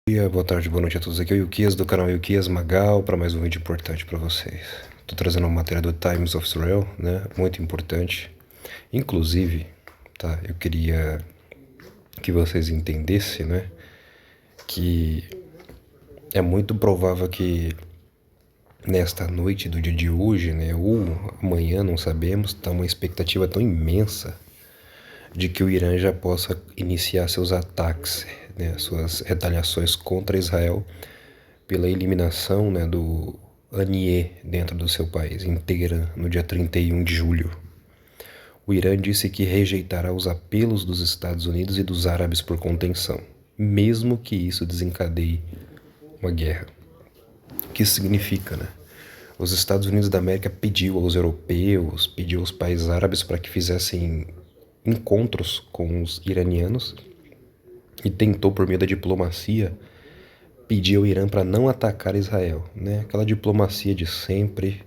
Dia, boa tarde, boa noite a todos. Aqui é o Yukias do canal Yukias Magal para mais um vídeo importante para vocês. Estou trazendo uma matéria do Times of Israel, né? Muito importante. Inclusive, tá? Eu queria que vocês entendessem, né? Que é muito provável que nesta noite do dia de hoje, né? Ou amanhã, não sabemos, está uma expectativa tão imensa de que o Irã já possa iniciar seus ataques, né, suas retaliações contra Israel pela eliminação, né, do ANIE dentro do seu país, inteira, no dia 31 de julho. O Irã disse que rejeitará os apelos dos Estados Unidos e dos árabes por contenção, mesmo que isso desencadeie uma guerra. O que isso significa, né? Os Estados Unidos da América pediu aos europeus, pediu aos países árabes para que fizessem encontros com os iranianos e tentou, por meio da diplomacia, pedir ao Irã para não atacar Israel, né? Aquela diplomacia de sempre.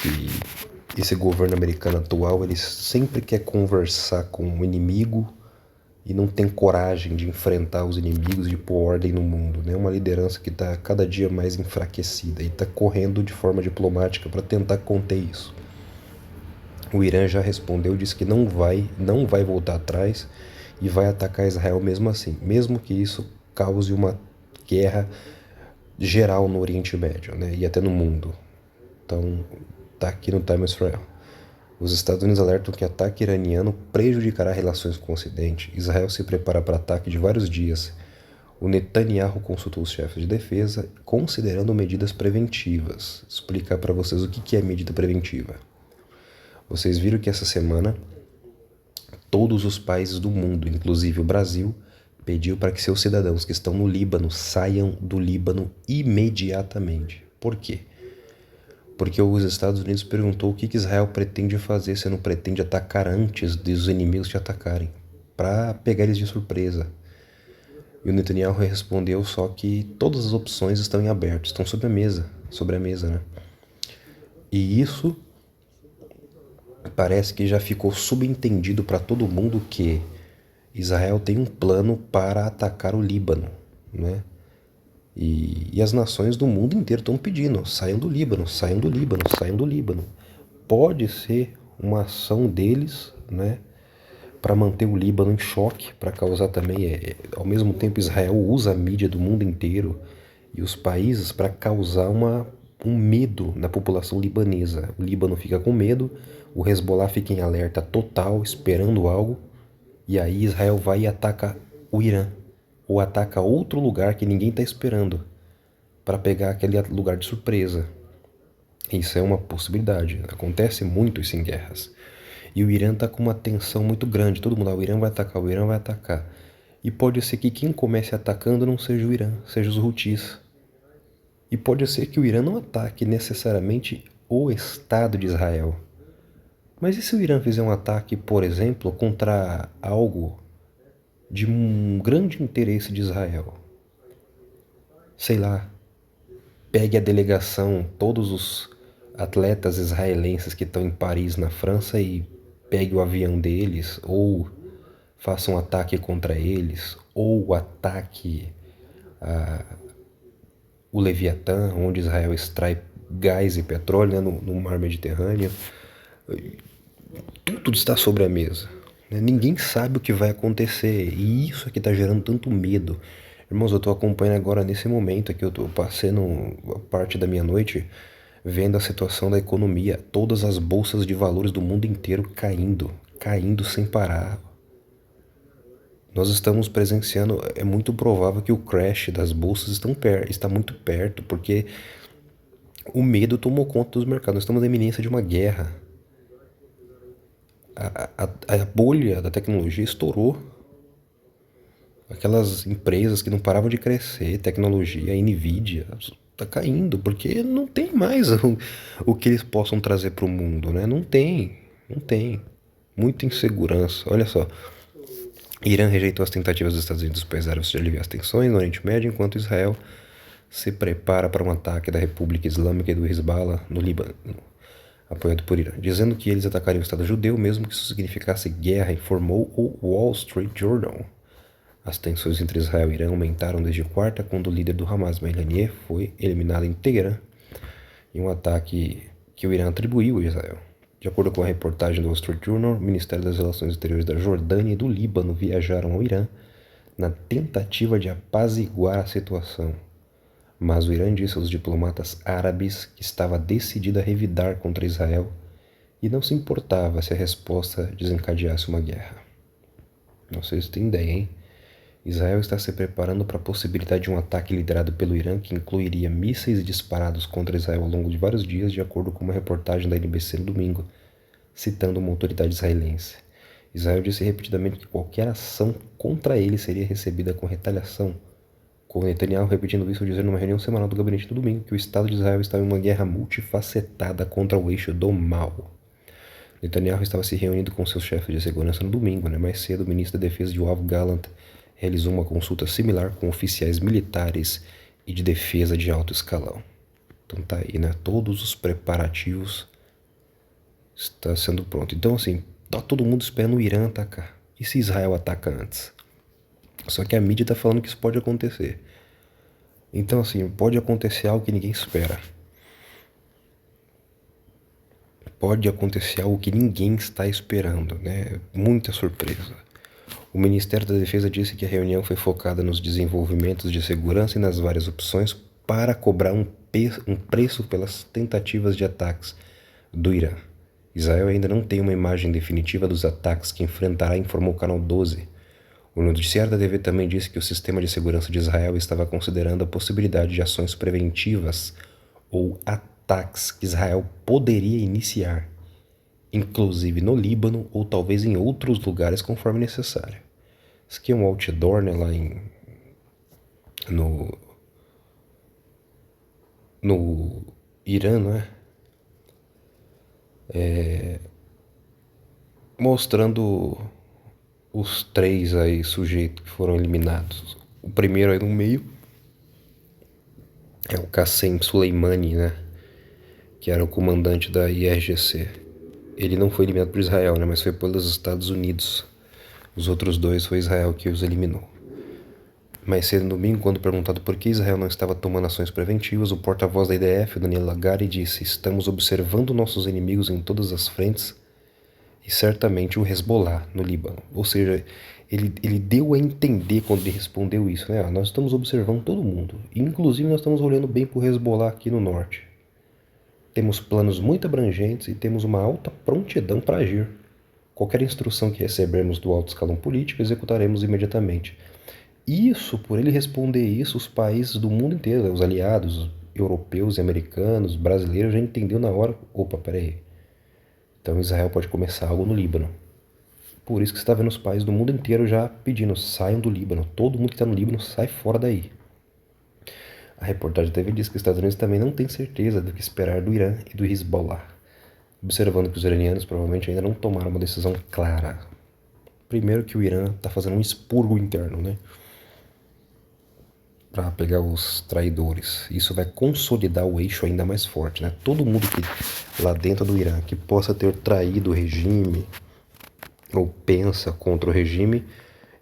E esse governo americano atual, ele sempre quer conversar com o inimigo e não tem coragem de enfrentar os inimigos, de pôr ordem no mundo, né? Uma liderança que está cada dia mais enfraquecida e está correndo de forma diplomática para tentar conter isso. O Irã já respondeu, disse que não vai voltar atrás e vai atacar Israel mesmo assim, mesmo que isso cause uma guerra geral no Oriente Médio, né, e até no mundo. Então, tá aqui no Times of Israel. Os Estados Unidos alertam que ataque iraniano prejudicará relações com o Ocidente. Israel se prepara para ataque de vários dias. O Netanyahu consultou os chefes de defesa, considerando medidas preventivas. Explicar para vocês o que é medida preventiva. Vocês viram que essa semana todos os países do mundo, inclusive o Brasil, pediu para que seus cidadãos que estão no Líbano saiam do Líbano imediatamente. Por quê? Porque os Estados Unidos perguntou o que Israel pretende fazer se não pretende atacar antes dos inimigos te atacarem, para pegar eles de surpresa. E o Netanyahu respondeu só que todas as opções estão em aberto, estão sobre a mesa, né? E isso parece que já ficou subentendido para todo mundo que Israel tem um plano para atacar o Líbano, né? E as nações do mundo inteiro estão pedindo, saiam do Líbano, saiam do Líbano, saiam do Líbano. Pode ser uma ação deles, né, para manter o Líbano em choque, para causar também, ao mesmo tempo Israel usa a mídia do mundo inteiro e os países para causar um medo na população libanesa. O Líbano fica com medo, o Hezbollah fica em alerta total, esperando algo, e aí Israel vai e ataca o Irã, ou ataca outro lugar que ninguém está esperando, para pegar aquele lugar de surpresa. Isso é uma possibilidade, acontece muito isso em guerras. E o Irã está com uma tensão muito grande, todo mundo, o Irã vai atacar, o Irã vai atacar. E pode ser que quem comece atacando não seja o Irã, seja os Houthis. E pode ser que o Irã não ataque necessariamente o Estado de Israel. Mas e se o Irã fizer um ataque, por exemplo, contra algo de um grande interesse de Israel? Sei lá, pegue a delegação, todos os atletas israelenses que estão em Paris, na França, e pegue o avião deles, ou faça um ataque contra eles, ou ataque o Leviatã, onde Israel extrai gás e petróleo, né, no mar Mediterrâneo. Tudo está sobre a mesa, né? Ninguém sabe o que vai acontecer e isso aqui está gerando tanto medo. Irmãos, eu estou acompanhando agora nesse momento aqui, eu estou passando a parte da minha noite vendo a situação da economia, todas as bolsas de valores do mundo inteiro caindo sem parar. Nós estamos presenciando, é muito provável que o crash das bolsas está muito perto, porque o medo tomou conta dos mercados. Nós estamos na iminência de uma guerra. A bolha da tecnologia estourou. Aquelas empresas que não paravam de crescer, tecnologia, a Nvidia, está caindo, porque não tem mais o que eles possam trazer para o mundo, né? Não tem. Muita insegurança. Olha só. Irã rejeitou as tentativas dos Estados Unidos e dos países árabes de aliviar as tensões no Oriente Médio, enquanto Israel se prepara para um ataque da República Islâmica e do Hezbollah no Líbano, apoiado por Irã, dizendo que eles atacariam o Estado judeu, mesmo que isso significasse guerra, informou o Wall Street Journal. As tensões entre Israel e Irã aumentaram desde quarta, quando o líder do Hamas, Ismail Haniyeh, foi eliminado em Teherã em um ataque que o Irã atribuiu a Israel. De acordo com a reportagem do Wall Street Journal, o Ministério das Relações Exteriores da Jordânia e do Líbano viajaram ao Irã na tentativa de apaziguar a situação. Mas o Irã disse aos diplomatas árabes que estava decidido a revidar contra Israel e não se importava se a resposta desencadeasse uma guerra. Não sei se tem ideia, hein? Israel está se preparando para a possibilidade de um ataque liderado pelo Irã que incluiria mísseis disparados contra Israel ao longo de vários dias, de acordo com uma reportagem da NBC no domingo, citando uma autoridade israelense. Israel disse repetidamente que qualquer ação contra ele seria recebida com retaliação, com Netanyahu repetindo isso, dizendo numa reunião semanal do gabinete no domingo que o Estado de Israel estava em uma guerra multifacetada contra o eixo do mal. Netanyahu estava se reunindo com seus chefes de segurança no domingo, Mais cedo, o ministro da Defesa, Yoav Gallant, realizou uma consulta similar com oficiais militares e de defesa de alto escalão. Então tá aí, Todos os preparativos estão sendo pronto. Então, assim, tá todo mundo esperando o Irã atacar. E se Israel ataca antes? Só que a mídia tá falando que isso pode acontecer. Então, assim, pode acontecer algo que ninguém espera. Pode acontecer algo que ninguém está esperando, Muita surpresa. O Ministério da Defesa disse que a reunião foi focada nos desenvolvimentos de segurança e nas várias opções para cobrar um preço pelas tentativas de ataques do Irã. Israel ainda não tem uma imagem definitiva dos ataques que enfrentará, informou o Canal 12. O noticiário da TV também disse que o sistema de segurança de Israel estava considerando a possibilidade de ações preventivas ou ataques que Israel poderia iniciar, inclusive no Líbano ou talvez em outros lugares conforme necessário. Isso aqui é um outdoor, lá no Irã, mostrando os 3 aí sujeitos que foram eliminados. O primeiro aí no meio é o Qassem Soleimani, que era o comandante da IRGC. Ele não foi eliminado por Israel, mas foi pelos Estados Unidos. Os outros 2 foi Israel que os eliminou. Mais cedo no domingo, quando perguntado por que Israel não estava tomando ações preventivas, o porta-voz da IDF, Daniel Hagari, disse: "Estamos observando nossos inimigos em todas as frentes e certamente o Hezbollah no Líbano." Ou seja, ele deu a entender quando ele respondeu isso, nós estamos observando todo mundo. Inclusive nós estamos olhando bem para o Hezbollah aqui no norte. Temos planos muito abrangentes e temos uma alta prontidão para agir. Qualquer instrução que recebermos do alto escalão político, executaremos imediatamente. Isso, por ele responder isso, os países do mundo inteiro, os aliados europeus e americanos, brasileiros, já entendeu na hora: opa, peraí. Então Israel pode começar algo no Líbano. Por isso que você está vendo os países do mundo inteiro já pedindo: saiam do Líbano. Todo mundo que está no Líbano sai fora daí. A reportagem da TV diz que os Estados Unidos também não tem certeza do que esperar do Irã e do Hezbollah, observando que os iranianos provavelmente ainda não tomaram uma decisão clara. Primeiro que o Irã está fazendo um expurgo interno, para pegar os traidores. Isso vai consolidar o eixo ainda mais forte, Todo mundo que lá dentro do Irã que possa ter traído o regime ou pensa contra o regime,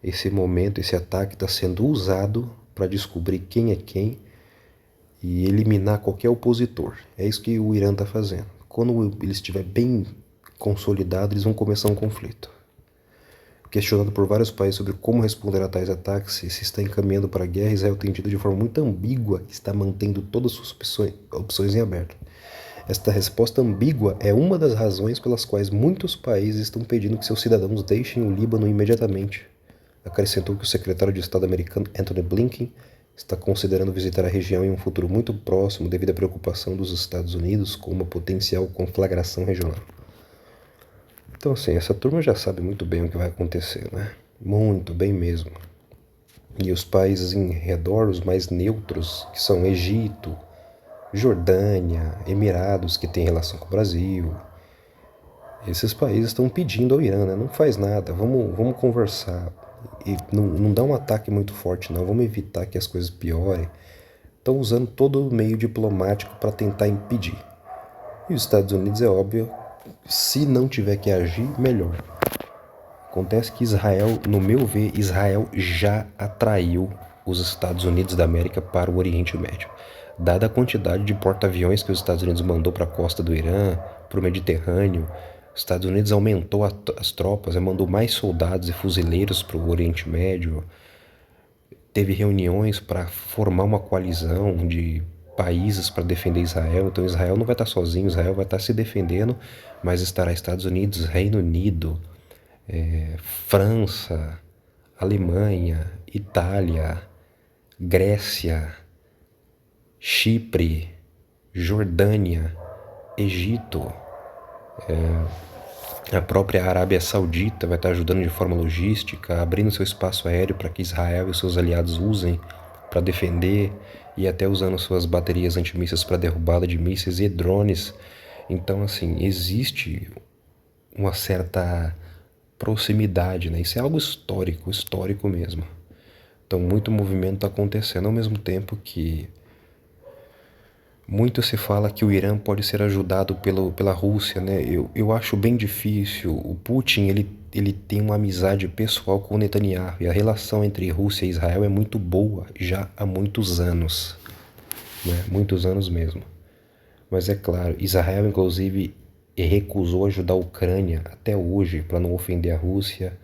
esse momento, esse ataque está sendo usado para descobrir quem é quem e eliminar qualquer opositor. É isso que o Irã está fazendo. Quando ele estiver bem consolidado, eles vão começar um conflito. Questionado por vários países sobre como responder a tais ataques e se está encaminhando para a guerra, Israel tem dito de forma muito ambígua que está mantendo todas as suas opções em aberto. Esta resposta ambígua é uma das razões pelas quais muitos países estão pedindo que seus cidadãos deixem o Líbano imediatamente. Acrescentou que o secretário de Estado americano Antony Blinken está considerando visitar a região em um futuro muito próximo devido à preocupação dos Estados Unidos com uma potencial conflagração regional. Então, assim, essa turma já sabe muito bem o que vai acontecer, Muito bem mesmo. E os países em redor, os mais neutros, que são Egito, Jordânia, Emirados, que tem relação com o Brasil, esses países estão pedindo ao Irã, não faz nada, vamos conversar. E não dá um ataque muito forte, não, vamos evitar que as coisas piorem. Estão usando todo o meio diplomático para tentar impedir. E os Estados Unidos, é óbvio, se não tiver que agir, melhor. Acontece que Israel, no meu ver, Israel já atraiu os Estados Unidos da América para o Oriente Médio. Dada a quantidade de porta-aviões que os Estados Unidos mandou para a costa do Irã, para o Mediterrâneo, os Estados Unidos aumentou as tropas, mandou mais soldados e fuzileiros para o Oriente Médio, teve reuniões para formar uma coalizão de países para defender Israel. Então Israel não vai estar sozinho, Israel vai estar se defendendo, mas estará Estados Unidos, Reino Unido, França, Alemanha, Itália, Grécia, Chipre, Jordânia, Egito, a própria Arábia Saudita vai estar ajudando de forma logística, abrindo seu espaço aéreo para que Israel e seus aliados usem para defender, e até usando suas baterias antimísseis para derrubada de mísseis e drones. Então, assim, existe uma certa proximidade, né? Isso é algo histórico, histórico mesmo. Então, muito movimento está acontecendo ao mesmo tempo que muito se fala que o Irã pode ser ajudado pela Rússia, né? Eu acho bem difícil. O Putin, ele tem uma amizade pessoal com o Netanyahu, e a relação entre Rússia e Israel é muito boa já há muitos anos, né? Muitos anos mesmo. Mas é claro, Israel, inclusive, recusou ajudar a Ucrânia até hoje para não ofender a Rússia.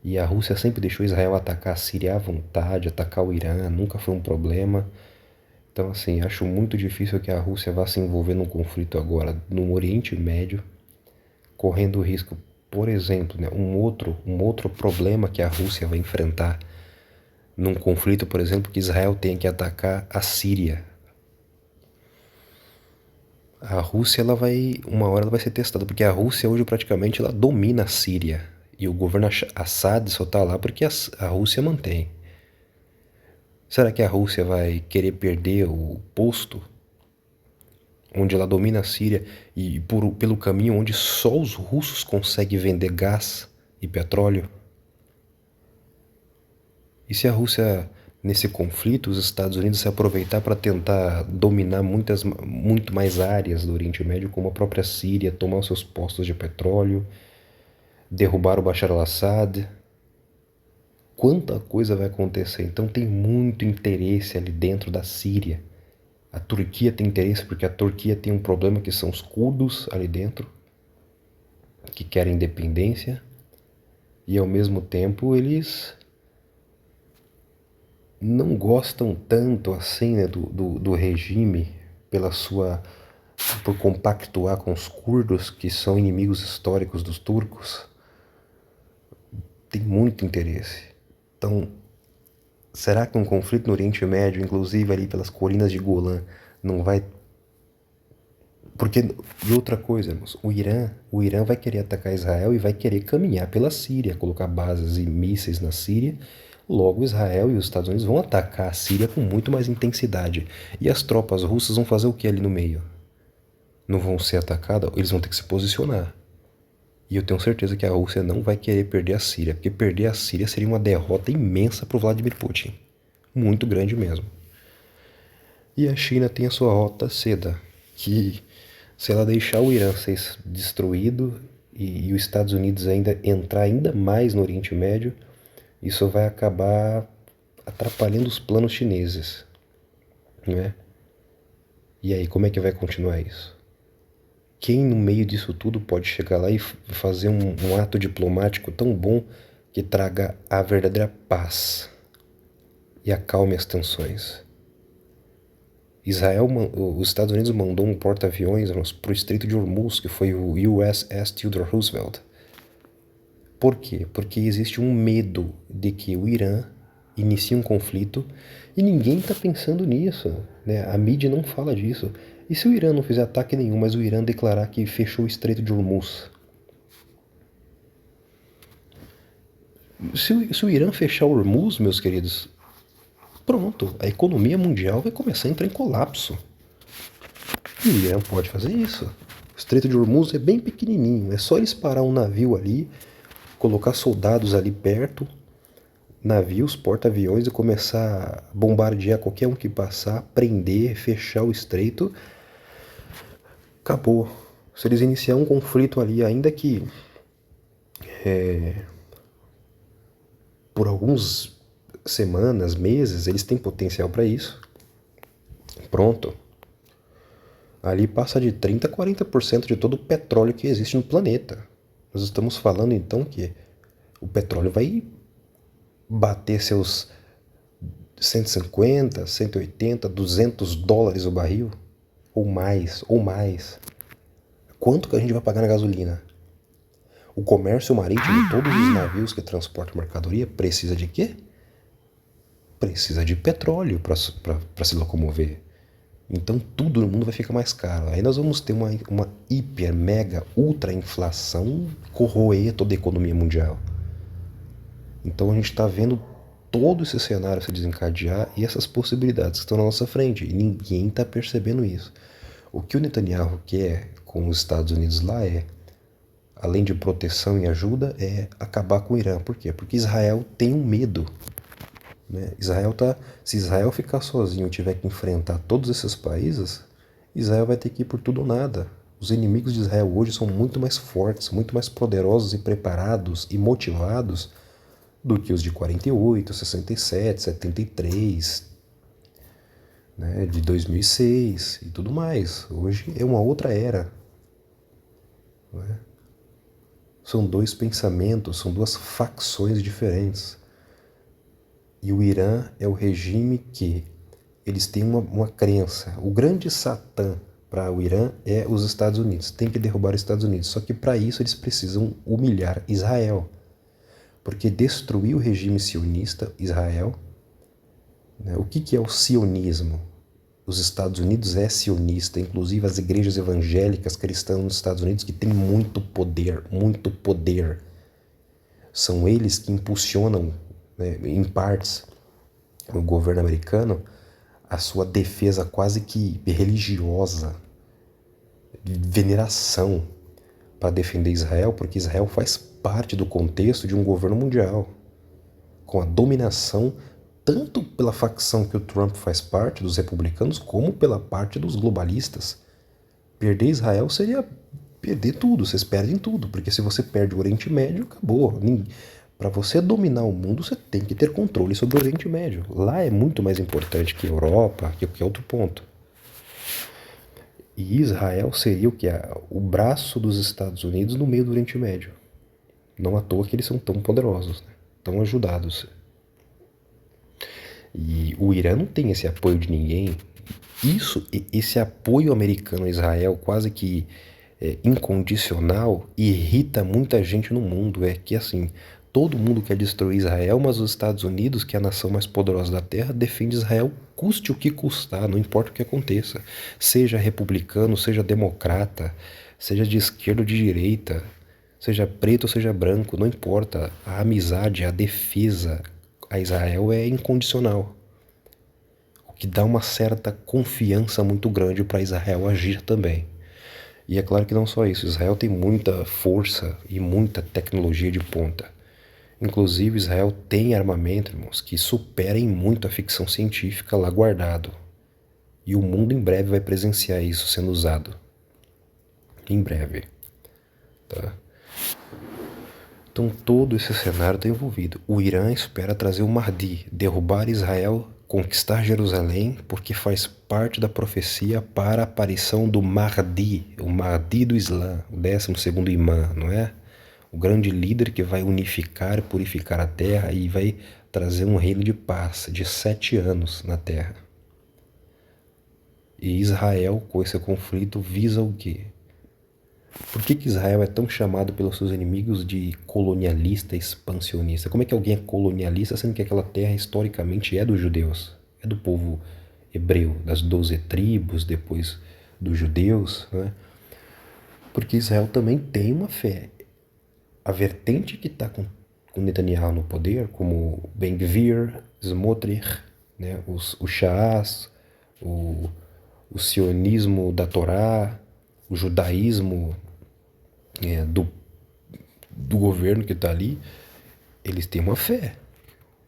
E a Rússia sempre deixou Israel atacar a Síria à vontade, atacar o Irã, nunca foi um problema. Então, assim, acho muito difícil que a Rússia vá se envolver num conflito agora no Oriente Médio, correndo o risco, por exemplo, né, um outro problema que a Rússia vai enfrentar num conflito, por exemplo, que Israel tenha que atacar a Síria. A Rússia, uma hora ela vai ser testada, porque a Rússia hoje praticamente ela domina a Síria. E o governo Assad só está lá porque a Rússia mantém. Será que a Rússia vai querer perder o posto onde ela domina a Síria e pelo caminho onde só os russos conseguem vender gás e petróleo? E se a Rússia, nesse conflito, os Estados Unidos se aproveitar para tentar dominar muito mais áreas do Oriente Médio, como a própria Síria, tomar os seus postos de petróleo, derrubar o Bashar al-Assad? Quanta coisa vai acontecer? Então tem muito interesse ali dentro da Síria. A Turquia tem interesse porque a Turquia tem um problema que são os curdos ali dentro, que querem independência, e ao mesmo tempo eles não gostam tanto assim, né, do regime por compactuar com os curdos, que são inimigos históricos dos turcos. Tem muito interesse. Então, será que um conflito no Oriente Médio, inclusive ali pelas colinas de Golã, não vai... Porque, e outra coisa, irmãos, o Irã vai querer atacar Israel e vai querer caminhar pela Síria, colocar bases e mísseis na Síria. Logo, Israel e os Estados Unidos vão atacar a Síria com muito mais intensidade. E as tropas russas vão fazer o que ali no meio? Não vão ser atacadas? Eles vão ter que se posicionar. E eu tenho certeza que a Rússia não vai querer perder a Síria, porque perder a Síria seria uma derrota imensa para o Vladimir Putin. Muito grande mesmo. E a China tem a sua rota seda, que se ela deixar o Irã ser destruído e os Estados Unidos ainda entrar ainda mais no Oriente Médio, isso vai acabar atrapalhando os planos chineses, né? E aí, como é que vai continuar isso? Quem no meio disso tudo pode chegar lá e fazer um ato diplomático tão bom que traga a verdadeira paz e acalme as tensões? Os Estados Unidos mandou um porta-aviões para o Estreito de Hormuz, que foi o USS Theodore Roosevelt. Por quê? Porque existe um medo de que o Irã inicie um conflito e ninguém está pensando nisso, né? A mídia não fala disso. E se o Irã não fizer ataque nenhum, mas o Irã declarar que fechou o Estreito de Hormuz? Se o Irã fechar o Hormuz, meus queridos, pronto, a economia mundial vai começar a entrar em colapso. E o Irã pode fazer isso. O Estreito de Hormuz é bem pequenininho, é só eles parar um navio ali, colocar soldados ali perto, navios, porta-aviões, e começar a bombardear qualquer um que passar, prender, fechar o estreito. Acabou. Se eles iniciar um conflito ali, ainda que por algumas semanas, meses, eles têm potencial para isso. Pronto. Ali passa de 30% a 40% de todo o petróleo que existe no planeta. Nós estamos falando então que o petróleo vai bater seus 150, 180, $200 o barril, ou mais, ou mais. Quanto que a gente vai pagar na gasolina? O comércio marítimo, todos os navios que transportam mercadoria, precisa de quê? Precisa de petróleo para se locomover. Então tudo no mundo vai ficar mais caro. Aí nós vamos ter uma hiper, mega, ultra inflação corroer toda a economia mundial. Então a gente está vendo todo esse cenário se desencadear e essas possibilidades que estão na nossa frente. E ninguém está percebendo isso. O que o Netanyahu quer com os Estados Unidos lá é, além de proteção e ajuda, é acabar com o Irã. Por quê? Porque Israel tem um medo. Né? Se Israel ficar sozinho e tiver que enfrentar todos esses países, Israel vai ter que ir por tudo ou nada. Os inimigos de Israel hoje são muito mais fortes, muito mais poderosos e preparados e motivados do que os de 48, 67, 73, né, de 2006 e tudo mais. Hoje é uma outra era. Né? São dois pensamentos, são duas facções diferentes. E o Irã é o regime que eles têm uma crença. O grande Satã para o Irã é os Estados Unidos. Tem que derrubar os Estados Unidos. Só que para isso eles precisam humilhar Israel. Porque destruir o regime sionista, Israel, né? O que é o sionismo? Os Estados Unidos é sionista, inclusive as igrejas evangélicas cristãs nos Estados Unidos que têm muito poder, muito poder. São eles que impulsionam, né, em partes, o governo americano, a sua defesa quase que religiosa, de veneração para defender Israel, porque Israel faz parte do contexto de um governo mundial, com a dominação tanto pela facção que o Trump faz parte, dos republicanos, como pela parte dos globalistas. Perder Israel seria perder tudo, vocês perdem tudo, porque se você perde o Oriente Médio, acabou. Para você dominar o mundo, você tem que ter controle sobre o Oriente Médio. Lá é muito mais importante que a Europa, que qualquer outro ponto. E Israel seria o que? O braço dos Estados Unidos no meio do Oriente Médio. Não à toa que eles são tão poderosos, né? Tão ajudados. E o Irã não tem esse apoio de ninguém. Esse apoio americano a Israel, quase que incondicional, irrita muita gente no mundo. É que assim, todo mundo quer destruir Israel, mas os Estados Unidos, que é a nação mais poderosa da Terra, defende Israel custe o que custar, não importa o que aconteça. Seja republicano, seja democrata, seja de esquerda ou de direita, seja preto ou seja branco, não importa. A amizade, a defesa a Israel é incondicional. O que dá uma certa confiança muito grande para Israel agir também. E é claro que não só isso, Israel tem muita força e muita tecnologia de ponta. Inclusive, Israel tem armamento, irmãos, que superem muito a ficção científica lá guardado. E o mundo em breve vai presenciar isso sendo usado. Em breve. Tá? Então todo esse cenário está envolvido. O Irã espera trazer o Mahdi, derrubar Israel, conquistar Jerusalém, porque faz parte da profecia para a aparição do Mahdi, o Mahdi do Islã, o 12º imã, não é? O grande líder que vai unificar e purificar a terra e vai trazer um reino de paz de 7 anos na terra. E Israel, com esse conflito, visa o quê? Por que Israel é tão chamado pelos seus inimigos de colonialista, expansionista? Como é que alguém é colonialista sendo que aquela terra historicamente é dos judeus? É do povo hebreu, das 12 tribos, depois dos judeus, né? Porque Israel também tem uma fé. A vertente que está com Netanyahu no poder, como Ben-Gvir, Smotrich, né? os Sha'as, o sionismo da Torá, o judaísmo do governo que está ali, eles têm uma fé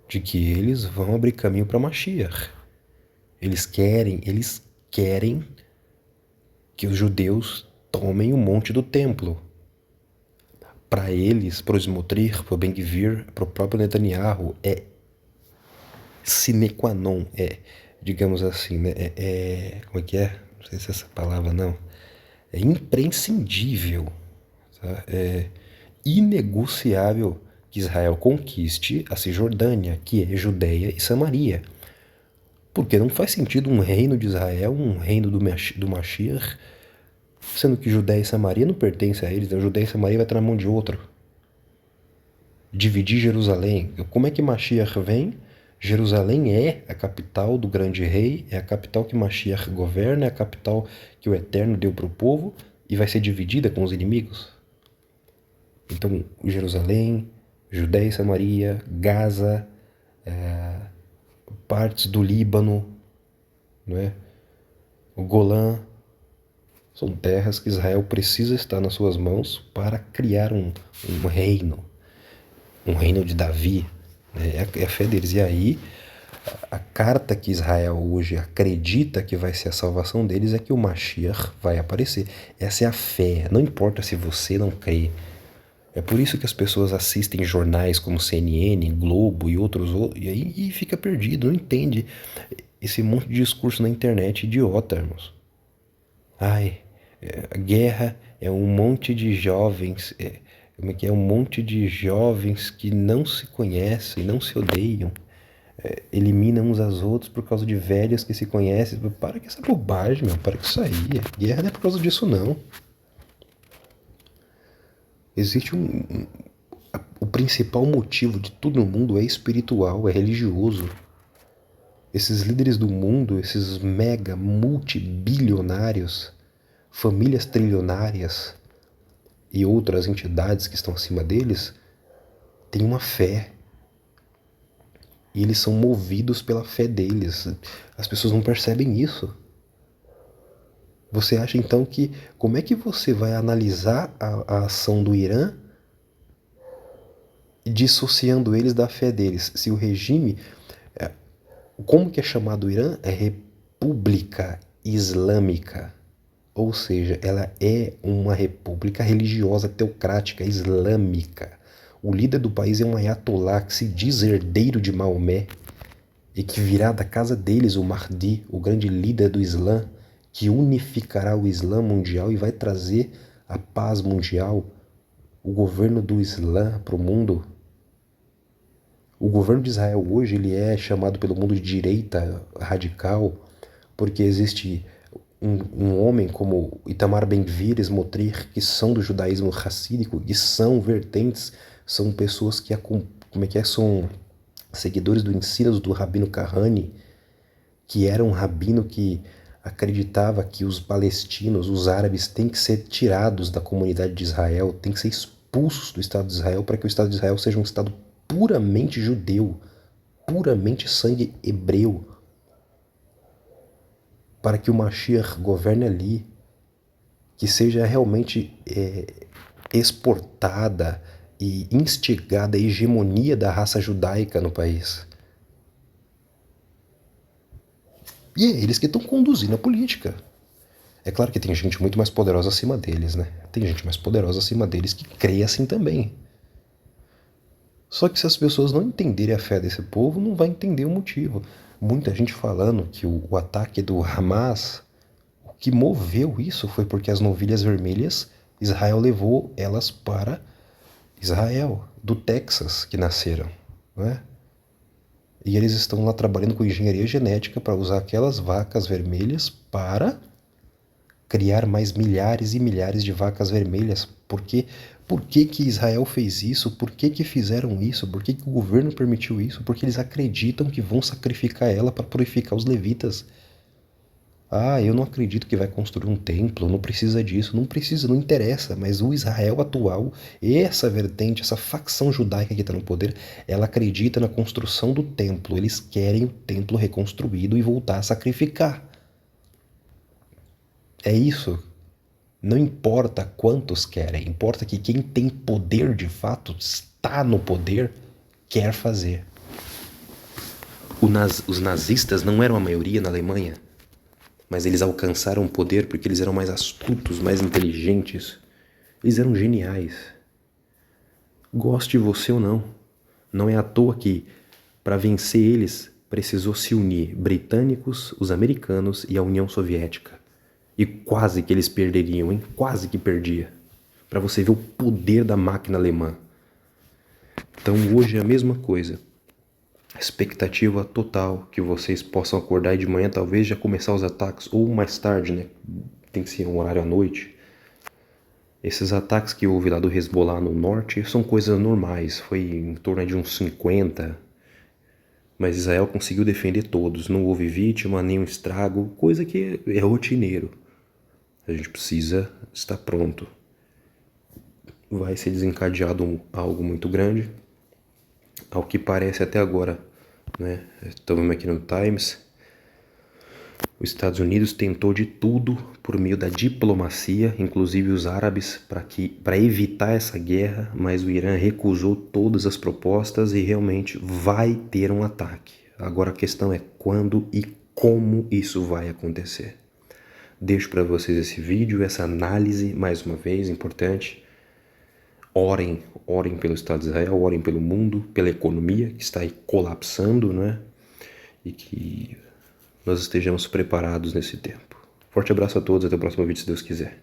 de que eles vão abrir caminho para Mashiach. Eles querem que os judeus tomem o monte do templo para eles, para o Smotrich, para o Ben-Gvir, para o próprio Netanyahu, é sine qua non, digamos assim, né? Como é que é? Não sei se é essa palavra não. É imprescindível, tá? É inegociável que Israel conquiste a Cisjordânia, que é Judeia e Samaria. Porque não faz sentido um reino de Israel, um reino do Mashiach, sendo que Judeia e Samaria não pertencem a eles, né? Judeia e Samaria vai estar na mão de outro. Dividir Jerusalém. Como é que Mashiach vem? Jerusalém é a capital do grande rei, é a capital que Mashiach governa, é a capital que o Eterno deu para o povo e vai ser dividida com os inimigos. Então, Jerusalém, Judéia e Samaria, Gaza, partes do Líbano, não é? O Golã, são terras que Israel precisa estar nas suas mãos para criar um reino de Davi, né? É a fé deles. E aí, a carta que Israel hoje acredita que vai ser a salvação deles é que o Mashiach vai aparecer. Essa é a fé, não importa se você não crê. É por isso que as pessoas assistem jornais como CNN, Globo e outros, e fica perdido, não entende esse monte de discurso na internet idiota, irmãos. Ai, a guerra é um monte de jovens, como é que é? Um monte de jovens que não se conhecem, não se odeiam, eliminam uns aos outros por causa de velhos que se conhecem. Para com essa bobagem, meu, para com isso aí. Guerra não é por causa disso, não. Existe o principal motivo de tudo no mundo é espiritual, é religioso. Esses líderes do mundo, esses mega multibilionários, famílias trilionárias e outras entidades que estão acima deles, têm uma fé. E eles são movidos pela fé deles. As pessoas não percebem isso. Você acha então que... Como é que você vai analisar a ação do Irã dissociando eles da fé deles? Se o regime... Como que é chamado o Irã? É República Islâmica. Ou seja, ela é uma república religiosa teocrática islâmica. O líder do país é um ayatollah que se diz herdeiro de Maomé e que virá da casa deles o Mahdi, o grande líder do Islã, que unificará o Islã mundial e vai trazer a paz mundial, o governo do Islã para o mundo. O governo de Israel hoje ele é chamado pelo mundo de direita radical porque existe um homem como Itamar Ben-Gvir, Smotrich, que são do judaísmo racídico, que são vertentes, são pessoas que são seguidores do ensino do Rabino Kahane, que era um rabino que acreditava que os palestinos, os árabes, têm que ser tirados da comunidade de Israel, têm que ser expulsos do Estado de Israel para que o Estado de Israel seja um Estado puramente judeu, puramente sangue hebreu, para que o Mashiach governe ali, que seja realmente exportada e instigada a hegemonia da raça judaica no país. E é eles que estão conduzindo a política. É claro que tem gente muito mais poderosa acima deles, né? Tem gente mais poderosa acima deles que crê assim também. Só que se as pessoas não entenderem a fé desse povo, não vai entender o motivo. Muita gente falando que o ataque do Hamas, o que moveu isso foi porque as novilhas vermelhas, Israel levou elas para Israel, do Texas, que nasceram, não é? E eles estão lá trabalhando com engenharia genética para usar aquelas vacas vermelhas para criar mais milhares e milhares de vacas vermelhas. Por que que Israel fez isso? Por que que fizeram isso? Por que que o governo permitiu isso? Porque eles acreditam que vão sacrificar ela para purificar os levitas. Ah, eu não acredito que vai construir um templo, não precisa disso, não precisa, não interessa, mas o Israel atual, essa vertente, essa facção judaica que está no poder, ela acredita na construção do templo, eles querem o templo reconstruído e voltar a sacrificar. É isso. Não importa quantos querem, importa que quem tem poder de fato, está no poder, quer fazer. Os nazistas não eram a maioria na Alemanha, mas eles alcançaram o poder porque eles eram mais astutos, mais inteligentes. Eles eram geniais. Goste você ou não. Não é à toa que, para vencer eles, precisou se unir britânicos, os americanos e a União Soviética. E quase que eles perderiam, hein? Quase que perdia. Para você ver o poder da máquina alemã. Então hoje é a mesma coisa. Expectativa total que vocês possam acordar e de manhã talvez já começar os ataques, ou mais tarde, né? Tem que ser um horário à noite. Esses ataques que houve lá do Hezbollah no norte são coisas normais, foi em torno de uns 50, mas Israel conseguiu defender todos, não houve vítima, nenhum estrago, coisa que é rotineiro. A gente precisa estar pronto. Vai ser desencadeado algo muito grande, ao que parece até agora, né? Estamos aqui no Times. Os Estados Unidos tentou de tudo por meio da diplomacia, inclusive os árabes, para evitar essa guerra, mas o Irã recusou todas as propostas e realmente vai ter um ataque. Agora a questão é quando e como isso vai acontecer. Deixo para vocês esse vídeo, essa análise, mais uma vez, importante. Orem pelo Estado de Israel, orem pelo mundo, pela economia que está aí colapsando, né? E que nós estejamos preparados nesse tempo. Forte abraço a todos, até o próximo vídeo, se Deus quiser.